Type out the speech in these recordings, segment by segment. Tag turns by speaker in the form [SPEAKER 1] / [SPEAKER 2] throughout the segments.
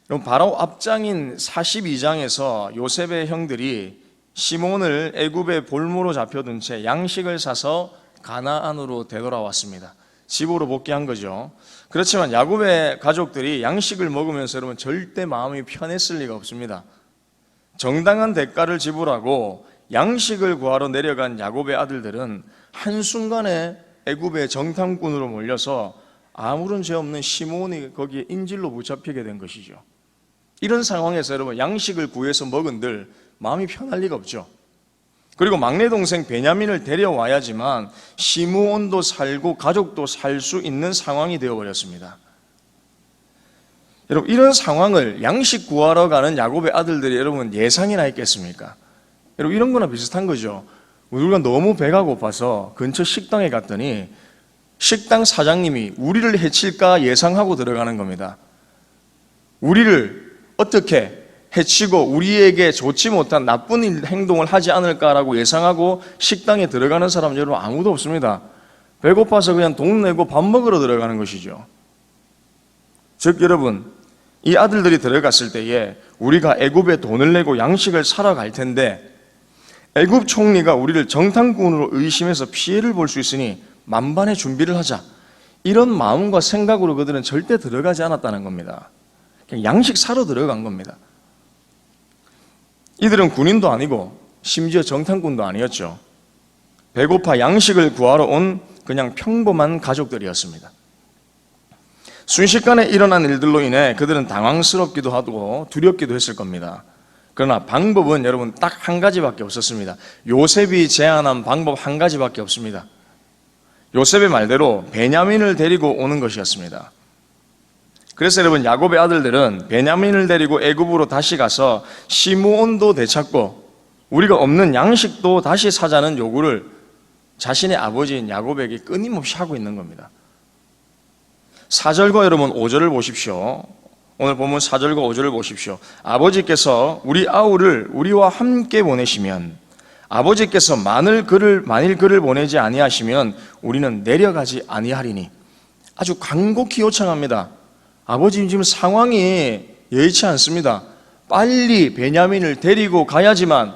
[SPEAKER 1] 그럼 바로 앞장인 42장에서 요셉의 형들이 시몬을 애굽의 볼모로 잡혀둔 채 양식을 사서 가나안으로 되돌아왔습니다. 집으로 복귀한 거죠. 그렇지만 야곱의 가족들이 양식을 먹으면서 여러분 절대 마음이 편했을 리가 없습니다. 정당한 대가를 지불하고 양식을 구하러 내려간 야곱의 아들들은 한순간에 애굽의 정탐꾼으로 몰려서 아무런 죄 없는 시몬이 거기에 인질로 붙잡히게 된 것이죠. 이런 상황에서 여러분 양식을 구해서 먹은들 마음이 편할 리가 없죠. 그리고 막내 동생 베냐민을 데려와야지만 시므온도 살고 가족도 살 수 있는 상황이 되어버렸습니다. 여러분 이런 상황을 양식 구하러 가는 야곱의 아들들이 여러분 예상이나 했겠습니까? 여러분 이런 거나 비슷한 거죠. 우리가 너무 배가 고파서 근처 식당에 갔더니 식당 사장님이 우리를 해칠까 예상하고 들어가는 겁니다. 우리를 어떻게 해치고 우리에게 좋지 못한 나쁜 행동을 하지 않을까라고 예상하고 식당에 들어가는 사람 여러분 아무도 없습니다. 배고파서 그냥 돈 내고 밥 먹으러 들어가는 것이죠. 즉 여러분 이 아들들이 들어갔을 때에 우리가 애굽에 돈을 내고 양식을 사러 갈 텐데 애굽 총리가 우리를 정탐꾼으로 의심해서 피해를 볼 수 있으니 만반의 준비를 하자, 이런 마음과 생각으로 그들은 절대 들어가지 않았다는 겁니다. 그냥 양식 사러 들어간 겁니다. 이들은 군인도 아니고 심지어 정탐꾼도 아니었죠. 배고파 양식을 구하러 온 그냥 평범한 가족들이었습니다. 순식간에 일어난 일들로 인해 그들은 당황스럽기도 하고 두렵기도 했을 겁니다. 그러나 방법은 여러분 딱 한 가지밖에 없었습니다. 요셉이 제안한 방법 한 가지밖에 없습니다. 요셉의 말대로 베냐민을 데리고 오는 것이었습니다. 그래서 여러분 야곱의 아들들은 베냐민을 데리고 애굽으로 다시 가서 시므온도 되찾고 우리가 없는 양식도 다시 사자는 요구를 자신의 아버지인 야곱에게 끊임없이 하고 있는 겁니다. 4절과 여러분 5절을 보십시오. 오늘 본문 4절과 5절을 보십시오. 아버지께서 우리 아우를 우리와 함께 보내시면, 아버지께서 만일 그를 보내지 아니하시면 우리는 내려가지 아니하리니. 아주 간곡히 요청합니다. 아버지 지금 상황이 여의치 않습니다. 빨리 베냐민을 데리고 가야지만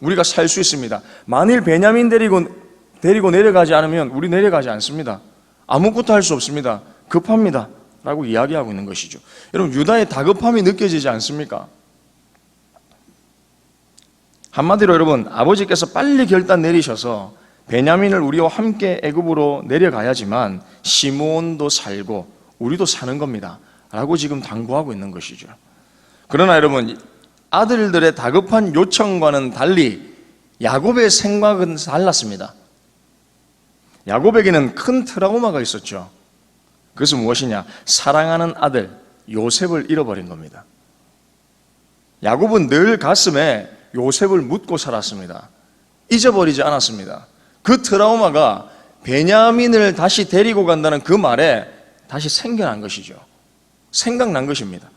[SPEAKER 1] 우리가 살 수 있습니다. 만일 베냐민 데리고 내려가지 않으면 우리 내려가지 않습니다. 아무것도 할 수 없습니다. 급합니다 라고 이야기하고 있는 것이죠. 여러분 유다의 다급함이 느껴지지 않습니까? 한마디로 여러분 아버지께서 빨리 결단 내리셔서 베냐민을 우리와 함께 애굽으로 내려가야지만 시므온도 살고 우리도 사는 겁니다 라고 지금 당부하고 있는 것이죠. 그러나 여러분 아들들의 다급한 요청과는 달리 야곱의 생각은 달랐습니다. 야곱에게는 큰 트라우마가 있었죠. 그것은 무엇이냐? 사랑하는 아들 요셉을 잃어버린 겁니다. 야곱은 늘 가슴에 요셉을 묻고 살았습니다. 잊어버리지 않았습니다. 그 트라우마가 베냐민을 다시 데리고 간다는 그 말에 다시 생겨난 것이죠. 생각난 것입니다.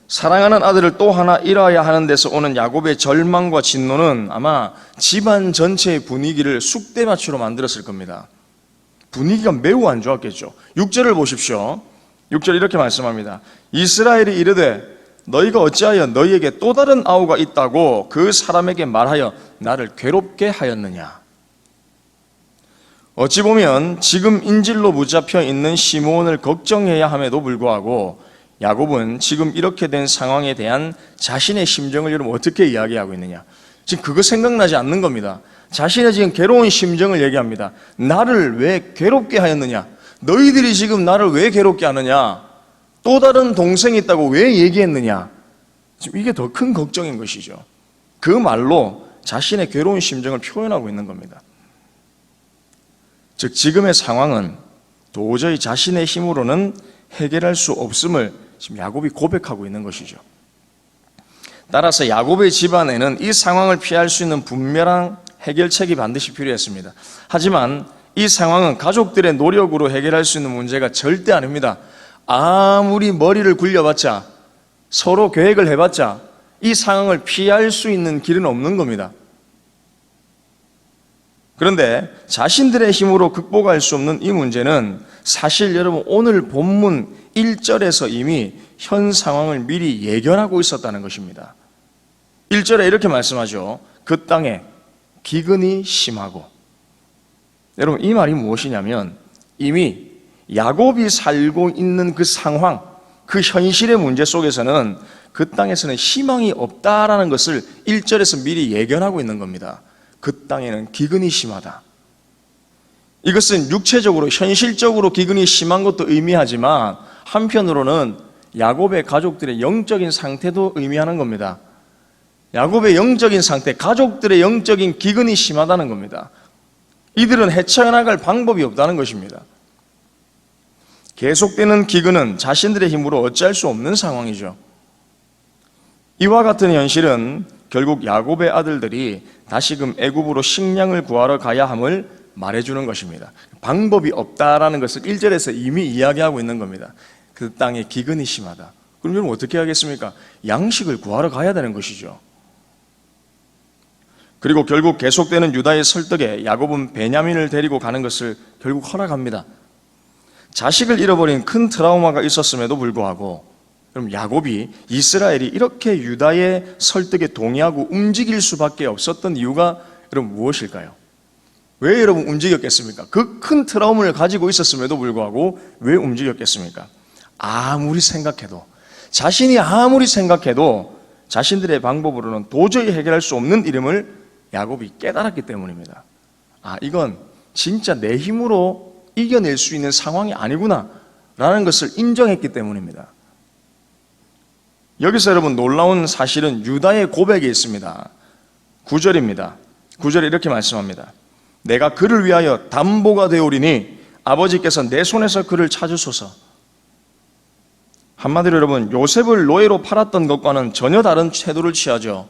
[SPEAKER 1] 사랑하는 아들을 또 하나 잃어야 하는 데서 오는 야곱의 절망과 진노는 아마 집안 전체의 분위기를 쑥대마취로 만들었을 겁니다. 분위기가 매우 안 좋았겠죠. 6절을 보십시오. 6절 이렇게 말씀합니다. 이스라엘이 이르되 너희가 어찌하여 너희에게 또 다른 아우가 있다고 그 사람에게 말하여 나를 괴롭게 하였느냐. 어찌 보면 지금 인질로 붙잡혀 있는 시므온을 걱정해야 함에도 불구하고 야곱은 지금 이렇게 된 상황에 대한 자신의 심정을 여러분 어떻게 이야기하고 있느냐. 지금 그거 생각나지 않는 겁니다. 자신의 지금 괴로운 심정을 얘기합니다. 나를 왜 괴롭게 하였느냐? 너희들이 지금 나를 왜 괴롭게 하느냐? 또 다른 동생이 있다고 왜 얘기했느냐? 지금 이게 더 큰 걱정인 것이죠. 그 말로 자신의 괴로운 심정을 표현하고 있는 겁니다. 즉 지금의 상황은 도저히 자신의 힘으로는 해결할 수 없음을 지금 야곱이 고백하고 있는 것이죠. 따라서 야곱의 집안에는 이 상황을 피할 수 있는 분명한 해결책이 반드시 필요했습니다. 하지만 이 상황은 가족들의 노력으로 해결할 수 있는 문제가 절대 아닙니다. 아무리 머리를 굴려봤자 서로 계획을 해봤자 이 상황을 피할 수 있는 길은 없는 겁니다. 그런데 자신들의 힘으로 극복할 수 없는 이 문제는 사실 여러분 오늘 본문 1절에서 이미 현 상황을 미리 예견하고 있었다는 것입니다. 1절에 이렇게 말씀하죠. 그 땅에 기근이 심하고. 여러분, 이 말이 무엇이냐면 이미 야곱이 살고 있는 그 상황, 그 현실의 문제 속에서는 그 땅에서는 희망이 없다라는 것을 1절에서 미리 예견하고 있는 겁니다. 그 땅에는 기근이 심하다. 이것은 육체적으로 현실적으로 기근이 심한 것도 의미하지만 한편으로는 야곱의 가족들의 영적인 상태도 의미하는 겁니다. 야곱의 영적인 상태, 가족들의 영적인 기근이 심하다는 겁니다. 이들은 헤쳐나갈 방법이 없다는 것입니다. 계속되는 기근은 자신들의 힘으로 어찌할 수 없는 상황이죠. 이와 같은 현실은 결국 야곱의 아들들이 다시금 애굽으로 식량을 구하러 가야 함을 말해주는 것입니다. 방법이 없다라는 것을 1절에서 이미 이야기하고 있는 겁니다. 그 땅에 기근이 심하다. 그럼 여러분 어떻게 하겠습니까? 양식을 구하러 가야 되는 것이죠. 그리고 결국 계속되는 유다의 설득에 야곱은 베냐민을 데리고 가는 것을 결국 허락합니다. 자식을 잃어버린 큰 트라우마가 있었음에도 불구하고 그럼 야곱이 이스라엘이 이렇게 유다의 설득에 동의하고 움직일 수밖에 없었던 이유가 여러분 무엇일까요? 왜 여러분 움직였겠습니까? 그 큰 트라우마를 가지고 있었음에도 불구하고 왜 움직였겠습니까? 아무리 생각해도 자신이 아무리 생각해도 자신들의 방법으로는 도저히 해결할 수 없는 이름을 야곱이 깨달았기 때문입니다. 이건 진짜 내 힘으로 이겨낼 수 있는 상황이 아니구나 라는 것을 인정했기 때문입니다. 여기서 여러분 놀라운 사실은 유다의 고백이 있습니다. 9절입니다. 9절에 이렇게 말씀합니다. 내가 그를 위하여 담보가 되오리니 아버지께서 내 손에서 그를 찾으소서. 한마디로 여러분 요셉을 노예로 팔았던 것과는 전혀 다른 태도를 취하죠.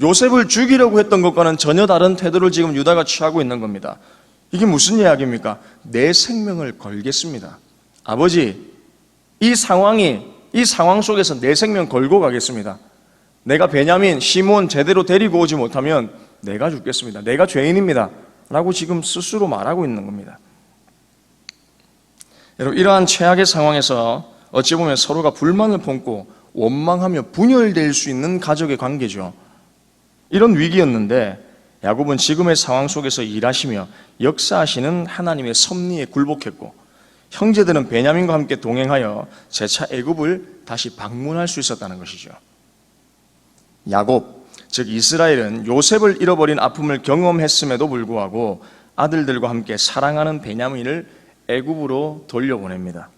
[SPEAKER 1] 요셉을 죽이려고 했던 것과는 전혀 다른 태도를 지금 유다가 취하고 있는 겁니다. 이게 무슨 이야기입니까? 내 생명을 걸겠습니다. 아버지, 이 상황 속에서 내 생명 걸고 가겠습니다. 내가 베냐민, 시몬 제대로 데리고 오지 못하면 내가 죽겠습니다. 내가 죄인입니다. 라고 지금 스스로 말하고 있는 겁니다. 여러분, 이러한 최악의 상황에서 어찌 보면 서로가 불만을 품고 원망하며 분열될 수 있는 가족의 관계죠. 이런 위기였는데 야곱은 지금의 상황 속에서 일하시며 역사하시는 하나님의 섭리에 굴복했고 형제들은 베냐민과 함께 동행하여 재차 애굽을 다시 방문할 수 있었다는 것이죠. 야곱, 즉 이스라엘은 요셉을 잃어버린 아픔을 경험했음에도 불구하고 아들들과 함께 사랑하는 베냐민을 애굽으로 돌려보냅니다.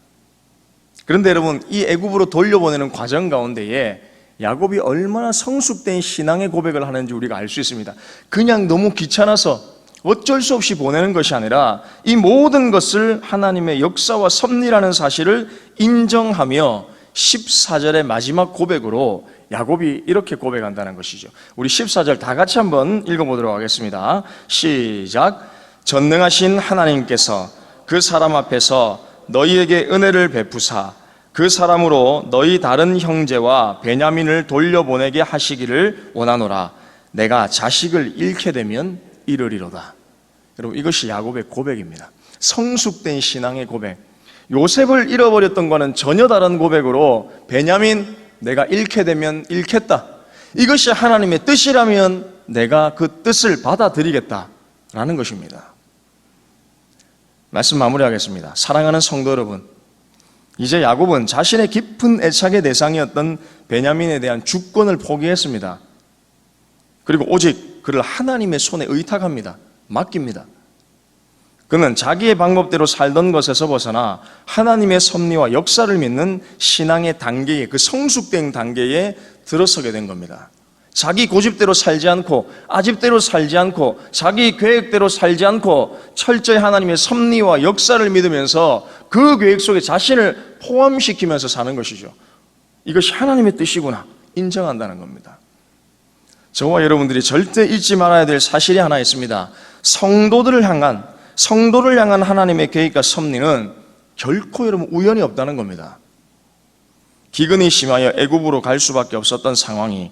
[SPEAKER 1] 그런데 여러분, 이 애굽으로 돌려보내는 과정 가운데에 야곱이 얼마나 성숙된 신앙의 고백을 하는지 우리가 알 수 있습니다. 그냥 너무 귀찮아서 어쩔 수 없이 보내는 것이 아니라 이 모든 것을 하나님의 역사와 섭리라는 사실을 인정하며 14절의 마지막 고백으로 야곱이 이렇게 고백한다는 것이죠. 우리 14절 다 같이 한번 읽어보도록 하겠습니다. 시작. 전능하신 하나님께서 그 사람 앞에서 너희에게 은혜를 베푸사 그 사람으로 너희 다른 형제와 베냐민을 돌려보내게 하시기를 원하노라. 내가 자식을 잃게 되면 이르리로다. 여러분, 이것이 야곱의 고백입니다. 성숙된 신앙의 고백. 요셉을 잃어버렸던 것과는 전혀 다른 고백으로 베냐민 내가 잃게 되면 잃겠다. 이것이 하나님의 뜻이라면 내가 그 뜻을 받아들이겠다라는 것입니다. 말씀 마무리하겠습니다. 사랑하는 성도 여러분, 이제 야곱은 자신의 깊은 애착의 대상이었던 베냐민에 대한 주권을 포기했습니다. 그리고 오직 그를 하나님의 손에 의탁합니다. 맡깁니다. 그는 자기의 방법대로 살던 것에서 벗어나 하나님의 섭리와 역사를 믿는 신앙의 단계에, 그 성숙된 단계에 들어서게 된 겁니다. 자기 고집대로 살지 않고 아집대로 살지 않고 자기 계획대로 살지 않고 철저히 하나님의 섭리와 역사를 믿으면서 그 계획 속에 자신을 포함시키면서 사는 것이죠. 이것이 하나님의 뜻이구나 인정한다는 겁니다. 저와 여러분들이 절대 잊지 말아야 될 사실이 하나 있습니다. 성도를 향한 하나님의 계획과 섭리는 결코 여러분 우연이 없다는 겁니다. 기근이 심하여 애굽으로 갈 수밖에 없었던 상황이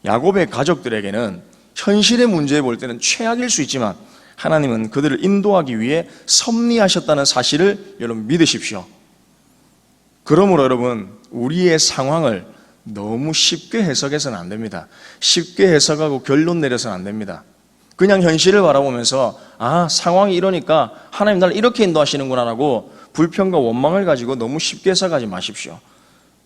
[SPEAKER 1] 야곱의 가족들에게는 현실의 문제에 볼 때는 최악일 수 있지만 하나님은 그들을 인도하기 위해 섭리하셨다는 사실을 여러분 믿으십시오. 그러므로 여러분, 우리의 상황을 너무 쉽게 해석해서는 안 됩니다. 쉽게 해석하고 결론 내려서는 안 됩니다. 그냥 현실을 바라보면서 상황이 이러니까 하나님 나를 이렇게 인도하시는구나라고 불평과 원망을 가지고 너무 쉽게 해석하지 마십시오.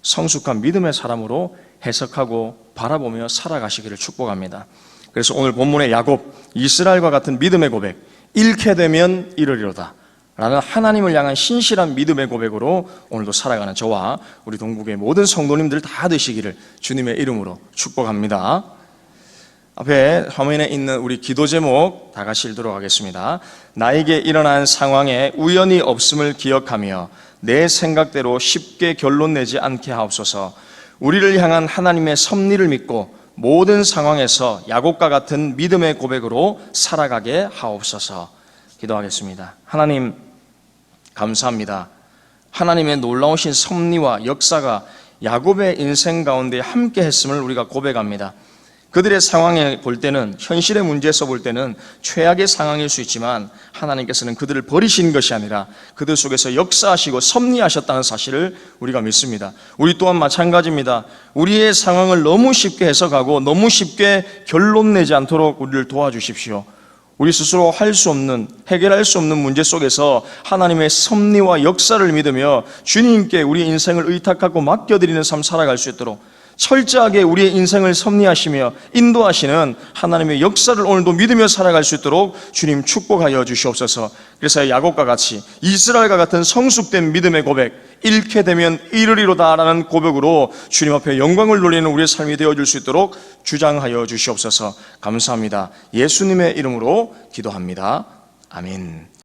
[SPEAKER 1] 성숙한 믿음의 사람으로 해석하고 바라보며 살아가시기를 축복합니다. 그래서 오늘 본문의 야곱, 이스라엘과 같은 믿음의 고백, 잃게 되면 잃으리로다 라는 하나님을 향한 신실한 믿음의 고백으로 오늘도 살아가는 저와 우리 동국의 모든 성도님들 다 되시기를 주님의 이름으로 축복합니다. 앞에 화면에 있는 우리 기도 제목 다 같이 읽도록 하겠습니다. 나에게 일어난 상황에 우연이 없음을 기억하며 내 생각대로 쉽게 결론 내지 않게 하옵소서. 우리를 향한 하나님의 섭리를 믿고 모든 상황에서 야곱과 같은 믿음의 고백으로 살아가게 하옵소서. 기도하겠습니다. 하나님 감사합니다. 하나님의 놀라우신 섭리와 역사가 야곱의 인생 가운데 함께 했음을 우리가 고백합니다. 그들의 상황에 볼 때는, 현실의 문제에서 볼 때는 최악의 상황일 수 있지만 하나님께서는 그들을 버리신 것이 아니라 그들 속에서 역사하시고 섭리하셨다는 사실을 우리가 믿습니다. 우리 또한 마찬가지입니다. 우리의 상황을 너무 쉽게 해석하고 너무 쉽게 결론 내지 않도록 우리를 도와주십시오. 우리 스스로 할 수 없는, 해결할 수 없는 문제 속에서 하나님의 섭리와 역사를 믿으며 주님께 우리 인생을 의탁하고 맡겨드리는 삶 살아갈 수 있도록 철저하게 우리의 인생을 섭리하시며 인도하시는 하나님의 역사를 오늘도 믿으며 살아갈 수 있도록 주님 축복하여 주시옵소서. 그래서 야곱과 같이 이스라엘과 같은 성숙된 믿음의 고백, 잃게 되면 잃으리로다라는 고백으로 주님 앞에 영광을 돌리는 우리의 삶이 되어줄 수 있도록 주장하여 주시옵소서. 감사합니다. 예수님의 이름으로 기도합니다. 아멘.